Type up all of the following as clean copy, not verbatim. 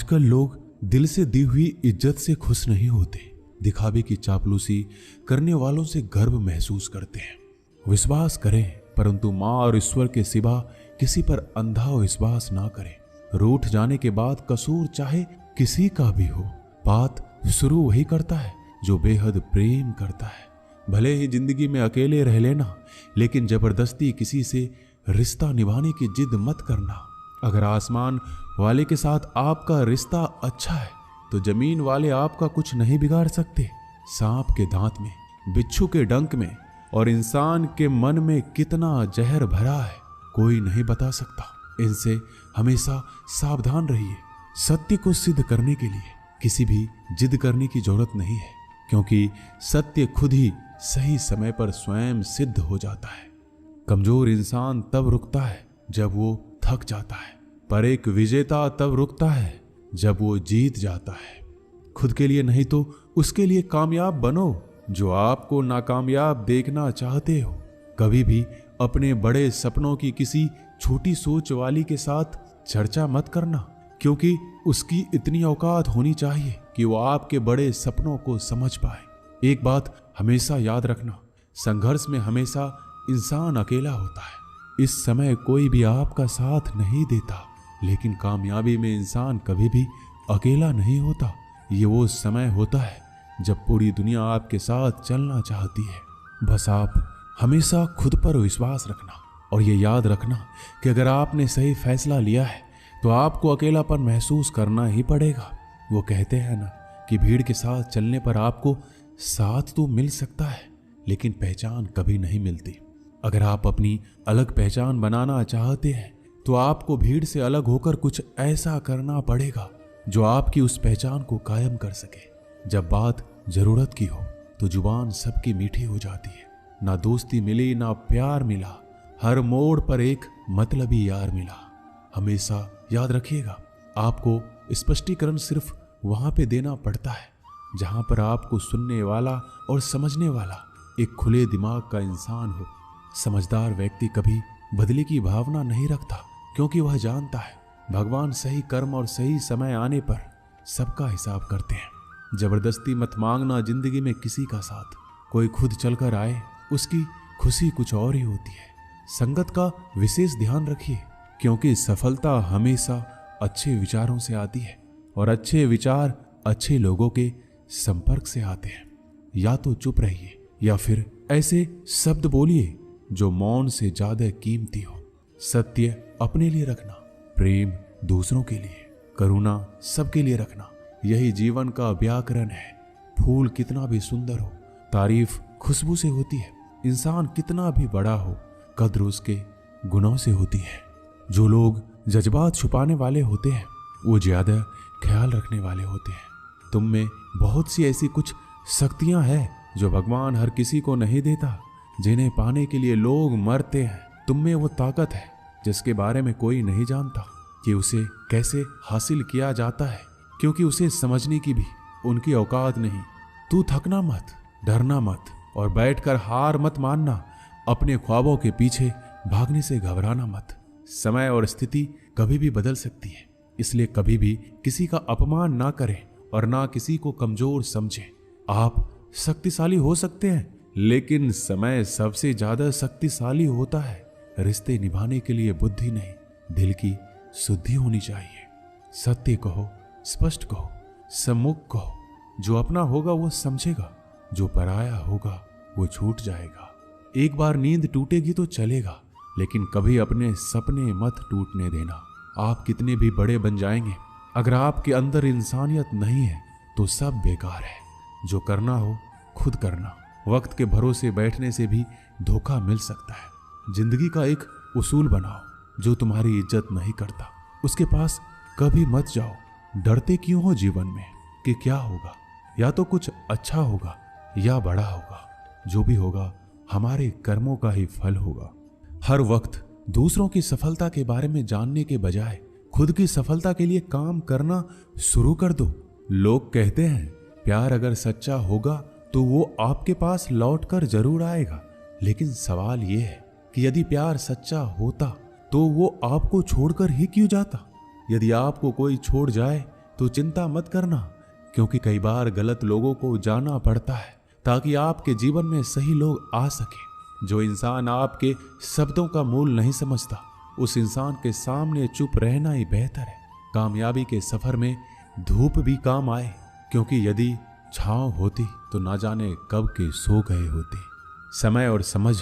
आजकल लोग दिल से दी हुई इज्जत से खुश नहीं होते, दिखावे की चापलूसी करने वालों से गर्व महसूस करते हैं। विश्वास करें, परंतु मां और ईश्वर के सिवा किसी पर अंधा विश्वास ना करें। रूठ जाने के बाद कसूर चाहे किसी का भी हो, बात शुरू वही करता है जो बेहद प्रेम करता है। भले ही जिंदगी में अकेले रह लेना, लेकिन जबरदस्ती किसी से रिश्ता निभाने की जिद मत करना। अगर आसमान वाले के साथ आपका रिश्ता अच्छा है तो जमीन वाले आपका कुछ नहीं बिगाड़ सकते। सांप के दांत में, बिच्छू के डंक में और इंसान के मन में कितना जहर भरा है कोई नहीं बता सकता। इनसे हमेशा सावधान रहिए। सत्य को सिद्ध करने के लिए किसी भी जिद करने की जरूरत नहीं है, क्योंकि सत्य खुद ही सही समय पर स्वयं सिद्ध हो जाता है। कमजोर इंसान तब रुकता है जब वो थक जाता है, पर एक विजेता तब रुकता है जब वो जीत जाता है। खुद के लिए नहीं तो उसके लिए कामयाब बनो जो आपको नाकामयाब देखना चाहते हो। कभी भी अपने बड़े सपनों की किसी छोटी सोच वाली के साथ चर्चा मत करना, क्योंकि उसकी इतनी औकात होनी चाहिए कि वो आपके बड़े सपनों को समझ पाए। एक बात हमेशा याद रखना, संघर्ष में हमेशा इंसान अकेला होता है। इस समय कोई भी आपका साथ नहीं देता, लेकिन कामयाबी में इंसान कभी भी अकेला नहीं होता। ये वो समय होता है जब पूरी दुनिया आपके साथ चलना चाहती है। बस आप हमेशा खुद पर विश्वास रखना और ये याद रखना कि अगर आपने सही फैसला लिया है तो आपको अकेलापन महसूस करना ही पड़ेगा। वो कहते हैं ना कि भीड़ के साथ चलने पर आपको साथ तो मिल सकता है, लेकिन पहचान कभी नहीं मिलती। अगर आप अपनी अलग पहचान बनाना चाहते हैं तो आपको भीड़ से अलग होकर कुछ ऐसा करना पड़ेगा जो आपकी उस पहचान को कायम कर सके। जब बात जरूरत की हो तो जुबान सबकी मीठी हो जाती है। ना दोस्ती मिली ना प्यार मिला, हर मोड़ पर एक मतलबी यार मिला। हमेशा याद रखिएगा, आपको स्पष्टीकरण सिर्फ वहां पे देना पड़ता है जहां पर आपको सुनने वाला और समझने वाला एक खुले दिमाग का इंसान हो। समझदार व्यक्ति कभी बदले की भावना नहीं रखता, क्योंकि वह जानता है भगवान सही कर्म और सही समय आने पर सबका हिसाब करते हैं। जबरदस्ती मत मांगना जिंदगी में किसी का साथ। कोई खुद चलकर आए, उसकी खुशी कुछ और ही होती है। संगत का विशेष ध्यान रखिए, क्योंकि सफलता हमेशा अच्छे विचारों से आती है और अच्छे विचार अच्छे लोगों के संपर्क से आते हैं। या तो चुप रहिए या फिर ऐसे शब्द बोलिए जो मौन से ज्यादा कीमती हो। सत्य अपने लिए रखना, प्रेम दूसरों के लिए, करुणा सबके लिए रखना, यही जीवन का व्याकरण है। फूल कितना भी सुंदर हो, तारीफ खुशबू से होती है। इंसान कितना भी बड़ा हो, कद्र उसके गुणों से होती है। जो लोग जज्बात छुपाने वाले होते हैं वो ज्यादा ख्याल रखने वाले होते हैं। तुम में बहुत सी ऐसी कुछ शक्तियां हैं जो भगवान हर किसी को नहीं देता, जिन्हें पाने के लिए लोग मरते हैं। तुम में वो ताकत है जिसके बारे में कोई नहीं जानता कि उसे कैसे हासिल किया जाता है, क्योंकि उसे समझने की भी उनकी औकात नहीं। तू थकना मत, डरना मत और बैठकर हार मत मानना। अपने ख्वाबों के पीछे भागने से घबराना मत। समय और स्थिति कभी भी बदल सकती है, इसलिए कभी भी किसी का अपमान ना करें और ना किसी को कमजोर समझें। आप शक्तिशाली हो सकते हैं, लेकिन समय सबसे ज्यादा शक्तिशाली होता है। रिश्ते निभाने के लिए बुद्धि नहीं, दिल की शुद्धि होनी चाहिए। सत्य कहो, स्पष्ट कहो, सम्मुख कहो। जो अपना होगा वो समझेगा, जो पराया होगा वो छूट जाएगा। एक बार नींद टूटेगी तो चलेगा, लेकिन कभी अपने सपने मत टूटने देना। आप कितने भी बड़े बन जाएंगे, अगर आपके अंदर इंसानियत नहीं है तो सब बेकार है। जो करना हो खुद करना। वक्त के भरोसे बैठने से भी धोखा मिल सकता है। जिंदगी का एक उसूल बनाओ, जो तुम्हारी इज्जत नहीं करता उसके पास कभी मत जाओ। डरते क्यों हो जीवन में कि क्या होगा? या तो कुछ अच्छा होगा या बड़ा होगा। जो भी होगा हमारे कर्मों का ही फल होगा। हर वक्त दूसरों की सफलता के बारे में जानने के बजाय खुद की सफलता के लिए काम करना शुरू कर दो। लोग कहते हैं प्यार अगर सच्चा होगा तो वो आपके पास लौट कर जरूर आएगा, लेकिन सवाल ये है कि यदि प्यार सच्चा होता तो वो आपको छोड़कर ही क्यों जाता? यदि आपको कोई छोड़ जाए तो चिंता मत करना, क्योंकि कई बार गलत लोगों को जाना पड़ता है ताकि आपके जीवन में सही लोग आ सके। जो इंसान आपके शब्दों का मूल नहीं समझता, उस इंसान के सामने चुप रहना ही बेहतर है। कामयाबी के सफर में धूप भी काम आए, क्योंकि यदि छांव होती तो ना जाने कब के सो गए होते। समय और समझ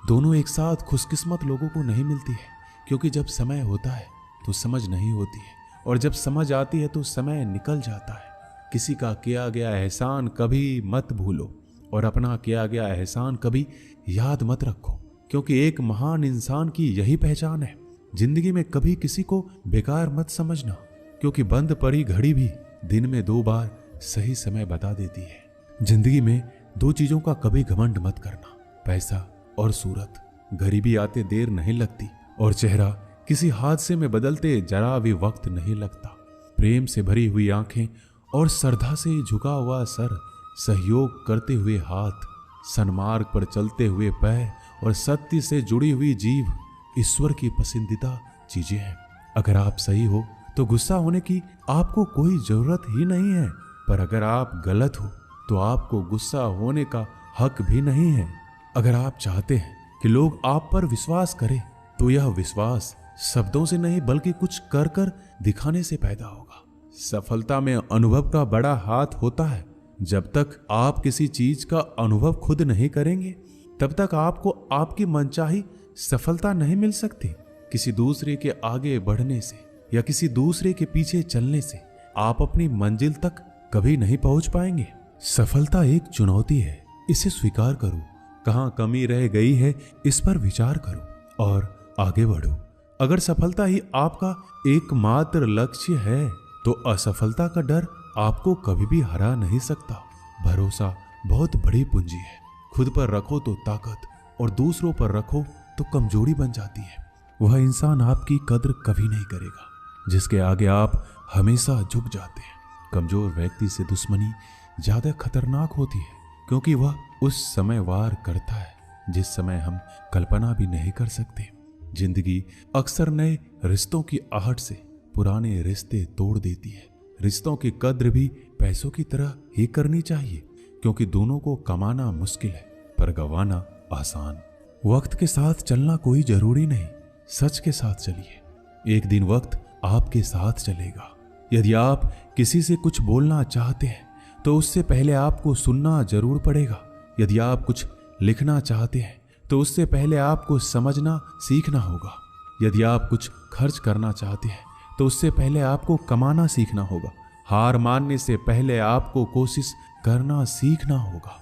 दोनों एक साथ खुशकिस्मत लोगों को नहीं मिलती है, क्योंकि जब समय होता है तो समझ नहीं होती है, और जब समझ आती है तो समय निकल जाता है। किसी का किया गया एहसान कभी मत भूलो, और अपना किया गया एहसान कभी याद मत रखो, क्योंकि एक महान इंसान की यही पहचान है। जिंदगी में कभी किसी को बेकार मत समझना, क्योंकि बंद पड़ी घड़ी भी दिन में 2 बार सही समय बता देती है। जिंदगी में 2 चीजों का कभी घमंड मत करना, पैसा और सूरत। गरीबी आते देर नहीं लगती, और चेहरा किसी हादसे में बदलते जरा भी वक्त नहीं लगता। प्रेम से भरी हुई आंखें और श्रद्धा से झुका हुआ सर, सहयोग करते हुए हाथ, सन्मार्ग पर चलते हुए पैर और सत्य से जुड़ी हुई जीभ ईश्वर की पसंदीदा चीजें हैं। अगर आप सही हो तो गुस्सा होने की आपको कोई जरूरत ही नहीं है, पर अगर आप गलत हो तो आपको गुस्सा होने का हक भी नहीं है। अगर आप चाहते हैं कि लोग आप पर विश्वास करें, तो यह विश्वास शब्दों से नहीं बल्कि कुछ कर कर दिखाने से पैदा होगा। सफलता में अनुभव का बड़ा हाथ होता है। जब तक आप किसी चीज का अनुभव खुद नहीं करेंगे, तब तक आपको आपकी मनचाही सफलता नहीं मिल सकती। किसी दूसरे के आगे बढ़ने से या किसी दूसरे के पीछे चलने से आप अपनी मंजिल तक कभी नहीं पहुंच पाएंगे। सफलता एक चुनौती है, इसे स्वीकार करो। कहां कमी रह गई है, इस पर विचार करो और आगे बढ़ो। अगर सफलता ही आपका एकमात्र लक्ष्य है, तो असफलता का डर आपको कभी भी हरा नहीं सकता। भरोसा बहुत बड़ी पूंजी है। खुद पर रखो तो ताकत, और दूसरों पर रखो तो कमजोरी बन जाती है। वह इंसान आपकी कद्र कभी नहीं करेगा जिसके आगे आप हमेशा झुक जाते हैं। कमजोर व्यक्ति से दुश्मनी ज्यादा खतरनाक होती है, क्योंकि वह उस समय वार करता है जिस समय हम कल्पना भी नहीं कर सकते। जिंदगी अक्सर नए रिश्तों की आहट से पुराने रिश्ते तोड़ देती है। रिश्तों की कद्र भी पैसों की तरह ही करनी चाहिए, क्योंकि दोनों को कमाना मुश्किल है पर गंवाना आसान। वक्त के साथ चलना कोई जरूरी नहीं, सच के साथ चलिए। एक दिन वक्त आपके साथ चलेगा। यदि आप किसी से कुछ बोलना चाहते हैं, तो उससे पहले आपको सुनना जरूर पड़ेगा। यदि आप कुछ लिखना चाहते हैं, तो उससे पहले आपको समझना सीखना होगा। यदि आप कुछ खर्च करना चाहते हैं, तो उससे पहले आपको कमाना सीखना होगा। हार मानने से पहले आपको कोशिश करना सीखना होगा,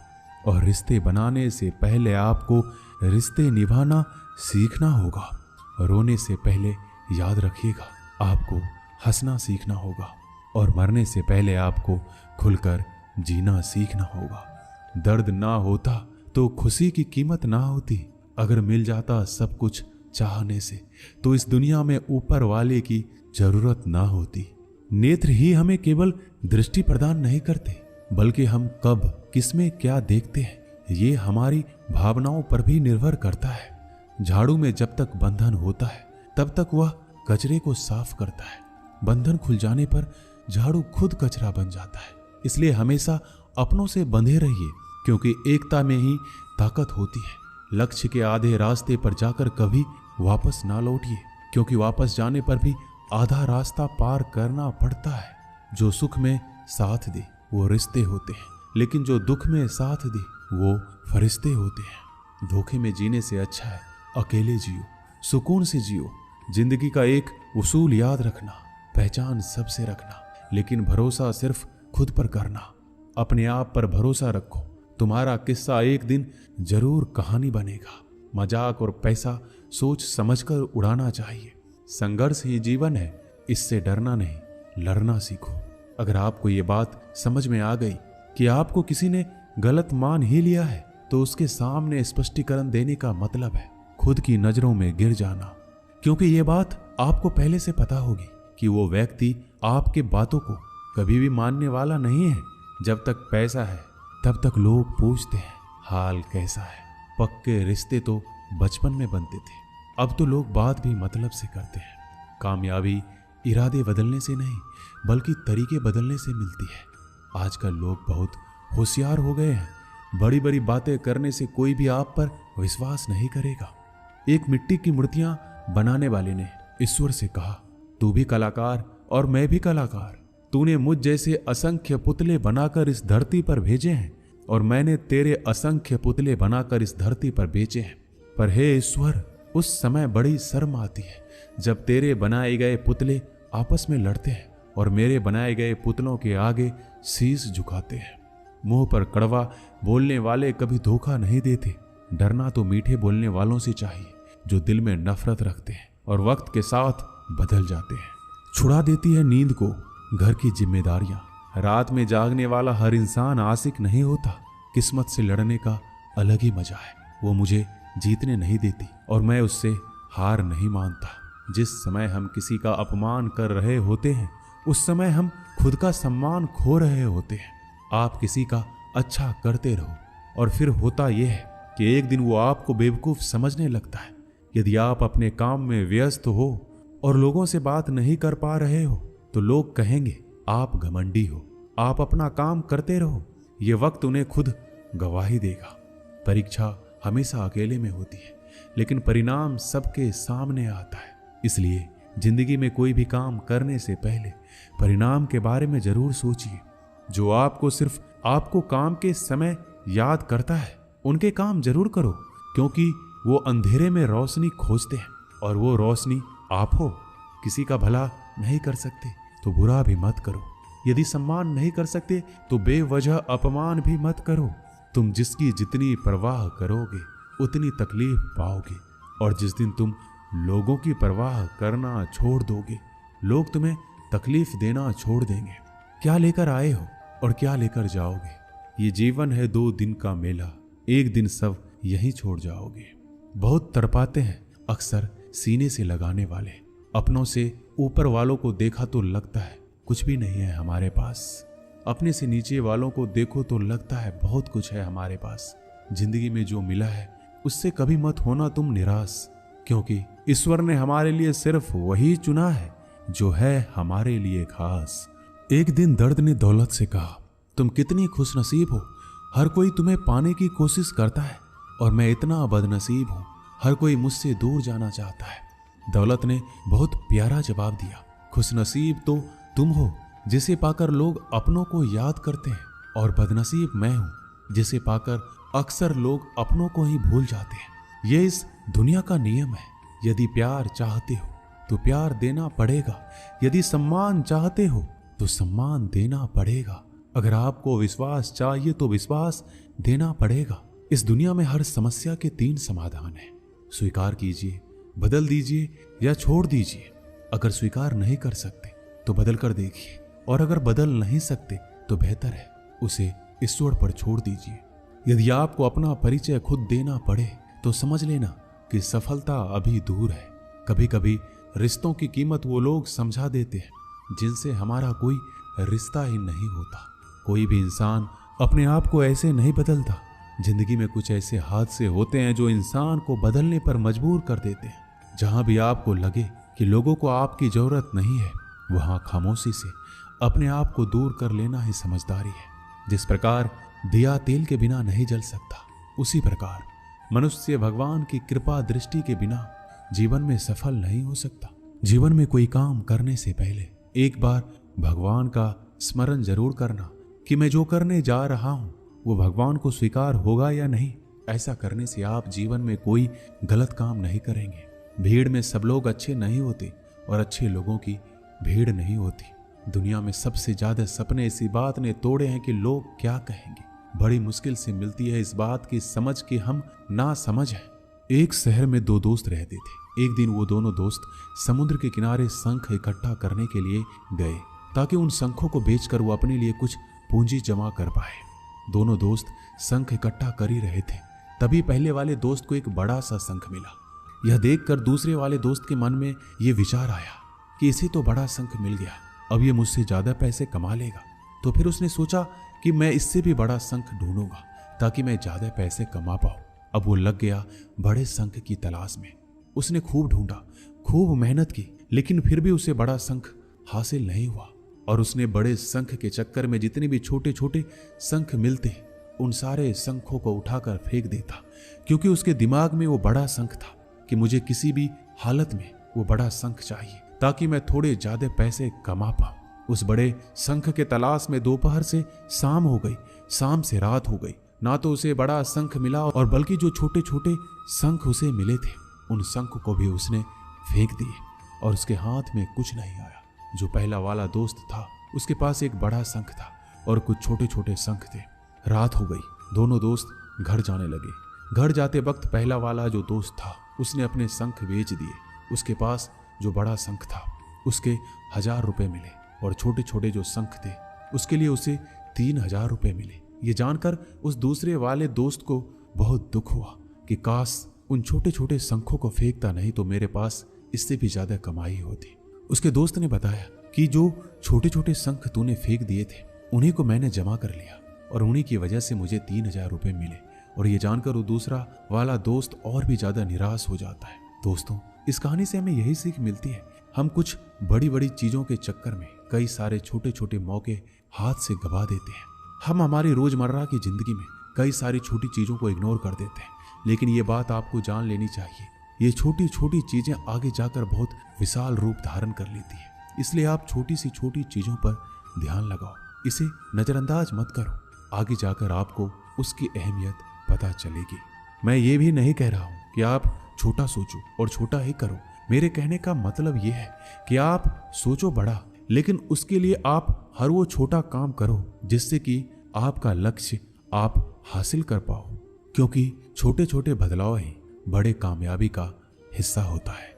और रिश्ते बनाने से पहले आपको रिश्ते निभाना सीखना होगा। रोने से पहले याद रखिएगा, आपको हंसना सीखना होगा, और मरने से पहले आपको खुलकर जीना सीखना होगा। दर्द ना होता तो खुशी की कीमत ना होती। अगर मिल जाता सब कुछ चाहने से, तो इस दुनिया में ऊपर वाले की जरूरत ना होती। नेत्र ही हमें केवल दृष्टि प्रदान नहीं करते, बल्कि हम कब किसमें क्या देखते हैं, ये हमारी भावनाओं पर भी निर्भर करता है। झाड़ू में जब तक बंधन होता है, तब तक वह कचरे को साफ करता है। बंधन खुल जाने पर झाड़ू खुद कचरा बन जाता है। इसलिए हमेशा अपनों से बंधे रहिए, क्योंकि एकता में ही ताकत होती है। लक्ष्य के आधे रास्ते पर जाकर कभी वापस ना लौटिए, क्योंकि वापस जाने पर भी आधा रास्ता पार करना पड़ता है। जो सुख में साथ दे वो रिश्ते होते हैं, लेकिन जो दुख में साथ दे वो फरिश्ते होते हैं। धोखे में जीने से अच्छा है अकेले जियो, सुकून से जियो। जिंदगी का एक उसूल याद रखना, पहचान सबसे रखना, लेकिन भरोसा सिर्फ खुद पर करना। अपने आप पर भरोसा रखो, तुम्हारा किस्सा एक दिन जरूर कहानी बनेगा। मजाक और पैसा सोच समझकर उड़ाना चाहिए। संघर्ष ही जीवन है, इससे डरना नहीं लड़ना सीखो। अगर आपको ये बात समझ में आ गई कि आपको किसी ने गलत मान ही लिया है, तो उसके सामने स्पष्टीकरण देने का मतलब है खुद की नजरों में गिर जाना, क्योंकि ये बात आपको पहले से पता होगी कि वो व्यक्ति आपके बातों को कभी भी मानने वाला नहीं है। जब तक पैसा है तब तक लोग पूछते हैं हाल कैसा है। पक्के रिश्ते तो बचपन में बनते थे, अब तो लोग बात भी मतलब से करते हैं। कामयाबी इरादे बदलने से नहीं बल्कि तरीके बदलने से मिलती है। आजकल लोग बहुत होशियार हो गए हैं। बड़ी बड़ी बातें करने से कोई भी आप पर विश्वास नहीं करेगा। एक मिट्टी की मूर्तियां बनाने वाले ने ईश्वर से कहा, तू भी कलाकार और मैं भी कलाकार। तूने मुझ जैसे असंख्य पुतले बनाकर इस धरती पर भेजे हैं और मैंने तेरे असंख्य पुतले बनाकर इस धरती पर बेचे हैं। पर हे ईश्वर, उस समय बड़ी शर्म आती है जब तेरे बनाए गए पुतले आपस में लड़ते हैं और मेरे बनाए गए पुतलों के आगे शीश झुकाते हैं। मुंह पर कड़वा बोलने वाले कभी धोखा नहीं देते। डरना तो मीठे बोलने वालों से चाहिए जो दिल में नफरत रखते हैं और वक्त के साथ बदल जाते हैं। छुड़ा देती है नींद को घर की जिम्मेदारियां। रात में जागने वाला हर इंसान आशिक नहीं होता। किस्मत से लड़ने का अलग ही मजा है। वो मुझे जीतने नहीं देती और मैं उससे हार नहीं मानता। जिस समय हम किसी का अपमान कर रहे होते हैं उस समय हम खुद का सम्मान खो रहे होते हैं। आप किसी का अच्छा करते रहो और फिर होता यह है कि एक दिन वो आपको बेवकूफ समझने लगता है। यदि आप अपने काम में व्यस्त हो और लोगों से बात नहीं कर पा रहे हो तो लोग कहेंगे आप घमंडी हो। आप अपना काम करते रहो, ये वक्त उन्हें खुद गवाही देगा। परीक्षा हमेशा अकेले में होती है लेकिन परिणाम सबके सामने आता है। इसलिए जिंदगी में कोई भी काम करने से पहले परिणाम के बारे में जरूर सोचिए। जो आपको सिर्फ आपको काम के समय याद करता है उनके काम जरूर करो, क्योंकि वो अंधेरे में रोशनी खोजते हैं और वो रोशनी आप हो। किसी का भला नहीं कर सकते तो बुरा भी मत करो। यदि सम्मान नहीं कर सकते तो बेवजह अपमान भी मत करो। तुम जिसकी जितनी परवाह करोगे उतनी तकलीफ पाओगे और जिस दिन तुम लोगों की परवाह करना छोड़ दोगे लोग तुम्हें तकलीफ देना छोड़ देंगे। क्या लेकर आए हो और क्या लेकर जाओगे? ये जीवन है 2 दिन का मेला, एक दिन सब यही छोड़ जाओगे। बहुत तड़पाते हैं अक्सर सीने से लगाने वाले। अपनों से ऊपर वालों को देखा तो लगता है कुछ भी नहीं है हमारे पास। अपने से नीचे वालों को देखो तो लगता है बहुत कुछ है हमारे पास। जिंदगी में जो मिला है उससे कभी मत होना तुम निराश, क्योंकि ईश्वर ने हमारे लिए सिर्फ वही चुना है जो है हमारे लिए खास। एक दिन दर्द ने दौलत से कहा, तुम कितनी खुशनसीब हो, हर कोई तुम्हें पाने की कोशिश करता है और मैं इतना बदनसीब हूं, हर कोई मुझसे दूर जाना चाहता है। दौलत ने बहुत प्यारा जवाब दिया, खुशनसीब तो तुम हो जिसे पाकर लोग अपनों को याद करते हैं, और बदनसीब मैं हूं जिसे पाकर अक्सर लोग अपनों को ही भूल जाते हैं। ये इस दुनिया का नियम है। यदि प्यार चाहते हो तो प्यार देना पड़ेगा, यदि सम्मान चाहते हो तो सम्मान देना पड़ेगा। अगर आपको विश्वास चाहिए तो विश्वास देना पड़ेगा। इस दुनिया में हर समस्या के 3 समाधान हैं। स्वीकार कीजिए, बदल दीजिए या छोड़ दीजिए। अगर स्वीकार नहीं कर सकते तो बदल कर देखिए, और अगर बदल नहीं सकते तो बेहतर है उसे ईश्वर पर छोड़ दीजिए। यदि आपको अपना परिचय खुद देना पड़े तो समझ लेना कि सफलता अभी दूर है। कभी कभी रिश्तों की कीमत वो लोग समझा देते हैं जिनसे हमारा कोई रिश्ता ही नहीं होता। कोई भी इंसान अपने आप को ऐसे नहीं बदलता। जिंदगी में कुछ ऐसे हादसे होते हैं जो इंसान को बदलने पर मजबूर कर देते हैं। जहां भी आपको लगे कि लोगों को आपकी जरूरत नहीं है, वहां खामोशी से अपने आप को दूर कर लेना ही समझदारी है। जिस प्रकार दिया तेल के बिना नहीं जल सकता, उसी प्रकार मनुष्य भगवान की कृपा दृष्टि के बिना जीवन में सफल नहीं हो सकता। जीवन में कोई काम करने से पहले एक बार भगवान का स्मरण जरूर करना कि मैं जो करने जा रहा हूं वो भगवान को स्वीकार होगा या नहीं। ऐसा करने से आप जीवन में कोई गलत काम नहीं करेंगे। भीड़ में सब लोग अच्छे नहीं होते और अच्छे लोगों की भीड़ नहीं होती। दुनिया में सबसे ज्यादा सपने इसी बात ने तोड़े हैं कि लोग क्या कहेंगे। बड़ी मुश्किल से मिलती है इस बात की समझ कि हम ना समझ हैं। एक शहर में 2 दोस्त रहते थे। एक दिन वो दोनों दोस्त समुद्र के किनारे शंख इकट्ठा करने के लिए गए ताकि उन शंखों को बेचकर वो अपने लिए कुछ पूंजी जमा कर पाए। दोनों दोस्त शंख इकट्ठा कर ही रहे थे, तभी पहले वाले दोस्त को एक बड़ा सा शंख मिला। यह देखकर दूसरे वाले दोस्त के मन में यह विचार आया कि इसे तो बड़ा शंख मिल गया, अब ये मुझसे ज्यादा पैसे कमा लेगा। तो फिर उसने सोचा कि मैं इससे भी बड़ा शंख ढूंढूंगा ताकि मैं ज्यादा पैसे कमा पाऊं। अब वो लग गया बड़े शंख की तलाश में। उसने खूब ढूंढा, खूब मेहनत की, लेकिन फिर भी उसे बड़ा शंख हासिल नहीं हुआ। और उसने बड़े शंख के चक्कर में जितने भी छोटे छोटे शंख मिलते उन सारे शंखों को उठाकर फेंक देता, क्योंकि उसके दिमाग में वो बड़ा शंख था कि मुझे किसी भी हालत में वो बड़ा शंख चाहिए ताकि मैं थोड़े ज्यादा पैसे कमा पाऊं। उस बड़े शंख के तलाश में दोपहर से शाम हो गई, शाम से रात हो गई, ना तो उसे बड़ा शंख मिला और बल्कि जो छोटे छोटे शंख उसे मिले थे उन शंख को भी उसने फेंक दिए और उसके हाथ में कुछ नहीं आया। जो पहला वाला दोस्त था उसके पास एक बड़ा शंख था और कुछ छोटे छोटे शंख थे। रात हो गई, दोनों दोस्त घर जाने लगे। घर जाते वक्त पहला वाला जो दोस्त था उसने अपने शंख बेच दिए। उसके पास जो बड़ा शंख था उसके 1000 रुपए मिले और छोटे छोटे जो शंख थे उसके लिए उसे 3000 रुपए मिले। ये जानकर उस दूसरे वाले दोस्त को बहुत दुख हुआ कि काश उन छोटे छोटे शंखों को फेंकता नहीं तो मेरे पास इससे भी ज्यादा कमाई होती। उसके दोस्त ने बताया कि जो छोटे छोटे शंख तूने फेंक दिए थे उन्हीं को मैंने जमा कर लिया और उन्हीं की वजह से मुझे 3000 रुपए मिले। और ये जानकर वो दूसरा वाला दोस्त और भी ज्यादा निराश हो जाता है। दोस्तों, इस कहानी से हमें यही सीख मिलती है, हम कुछ बड़ी बड़ी चीजों के चक्कर में कई सारे छोटे छोटे मौके हाथ से गवा देते हैं। हम हमारी रोजमर्रा की जिंदगी में कई सारी छोटी चीजों को इग्नोर कर देते हैं, लेकिन ये बात आपको जान लेनी चाहिए, ये छोटी छोटी चीजें आगे जाकर बहुत विशाल रूप धारण कर लेती है। इसलिए आप छोटी सी छोटी चीजों पर ध्यान लगाओ, इसे नजरअंदाज मत करो, आगे जाकर आपको उसकी अहमियत पता चलेगी। मैं ये भी नहीं कह रहा हूं कि आप छोटा सोचो और छोटा ही करो। मेरे कहने का मतलब यह है कि आप सोचो बड़ा, लेकिन उसके लिए आप हर वो छोटा काम करो जिससे कि आपका लक्ष्य आप हासिल कर पाओ, क्योंकि छोटे छोटे बदलाव ही बड़े कामयाबी का हिस्सा होता है।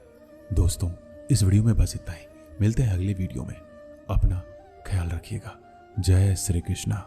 दोस्तों, इस वीडियो में बस इतना ही। मिलते हैं अगले वीडियो में। अपना ख्याल रखिएगा। जय श्री कृष्णा।